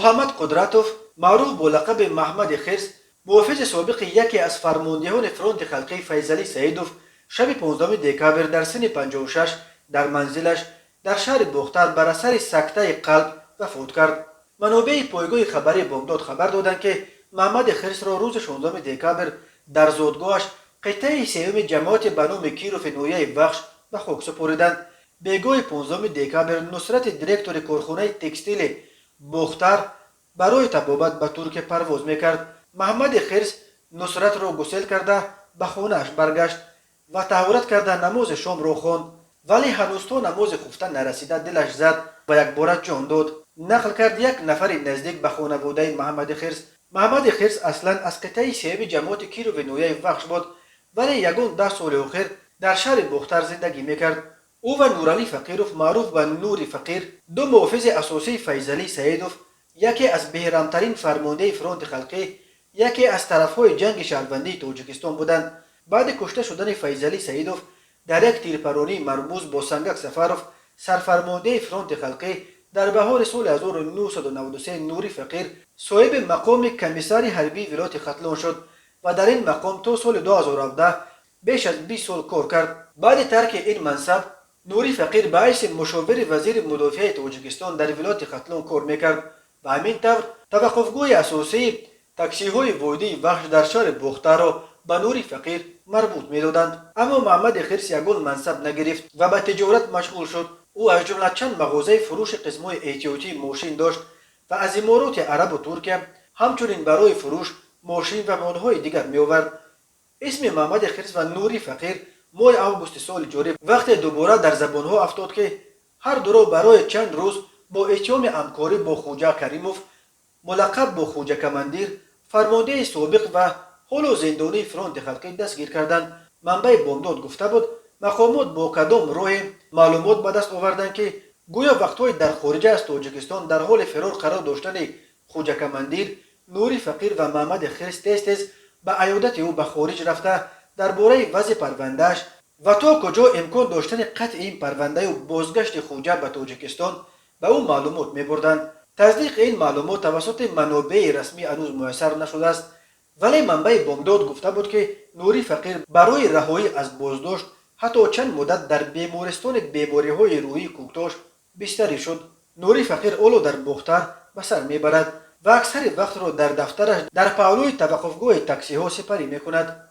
محمد قدرتوف معروف با لقب محمد خرس محافظ سابق یکی از فرماندهان فرانت خلقی فیضلی سعیدوف شب 15 دکامبر در سن 56 در منزلش در شهر بختر بر اثر سکته قلب وفات کرد. منابع پایگاه خبری بامداد خبر دادند که محمد خرس را روز 16 دکامبر در زادگاهش قطعه سیوم جماعت به نام کیروف نویه بخش به خاک سپردند. بگاه 15 دکامبر نصرت دیرکتور کارخانه تکستیل بختر برای طبابت به ترکیه پرواز میکرد. محمد خرس نصرت را گسل کرده به خانهاش برگشت و طهارت کرده نماز شام را خواند، ولی هنوز تا نماز خفتن نرسیده دلش زد و یک بار جان داد. نقل کرد یک نفر نزدیک به خانواده محمد خرس: محمد خرس اصلا از قطعه سیب جماعت کیروف نویه بخش بود، ولی یگان 10 سال آخر در شهر بختر زندگی میکرد. او و نورعلی فقیروف معروف به نوری فقیر، دو محافظ اساسی فیضلی سعیدوف، یکی از بهرامترین فرمانده فرانت خلقی، یکی از طرفهای جنگ شهروندی تاجیکستان بودند. بعد کشته شدن فیضلی سعیدوف در یک تیرپرانی مرموز با سنگک سفروف، سرفرمانده فرانت خلقی، در بهار سال 1993 نوری فقیر صاحب مقام کمیسر حربی ولایت ختلان شد و در این مقام تا سال 2017 بیش از 20 سال کار کرد. بعد ترک این منصب نوری فقیر به حیث مشاور وزیر مدافع تاجیکستان در ولایت ختلان کار میکرد و همین طور توقفگاه اساسی تاکسی‌های وادی وحش در شهر بختر را به نوری فقیر مربوط می‌دادند. اما محمد خرس یگان منصب نگرفت و به تجارت مشغول شد. او از جمله چند مغازه فروش قسم‌های احتیاطی ماشین داشت و از امارات عرب و ترکیه همچنین برای فروش ماشین و مال‌های دیگر می‌آورد. اسم محمد خرس و نوری فقیر ماه اوگوست سال جاری وقتی دوباره در زبان‌ها افتاد که هر دو را برای چند روز با اتهام همکاری با خوجه کریموف ملقب با خوجه کماندیر، فرمانده سابق و حالا زندانی فرانت خلقی دستگیر کردند. منبع بامداد گفته بود مقامات با کدام راه معلومات به دست آوردند که گویا وقتهای در خارج از تاجیکستان در حال فرار قرار داشتن خوجه کماندیر، نوری فقیر و محمد خرس تیز به عیادت او به خارج رفته درباره وضع پروندهش و تا کجا امکان داشتن قطع این پرونده و بازگشت خوجه به تاجیکستان به او معلومات می‌بردند. تصدیق این معلومات توسط منابع رسمی هنوز میسر نشده است، ولی منبع بامداد گفته بود که نوری فقیر برای رهایی از بازداشت حتی چند مدت در بیمارستان بیماری‌های روحی کوکتاش بستری شد. نوری فقیر اولو در بختر به سر میبرد و اکثر وقت را در دفترش در پهلوی توقفگاه تاکسی‌ها سپری میکند.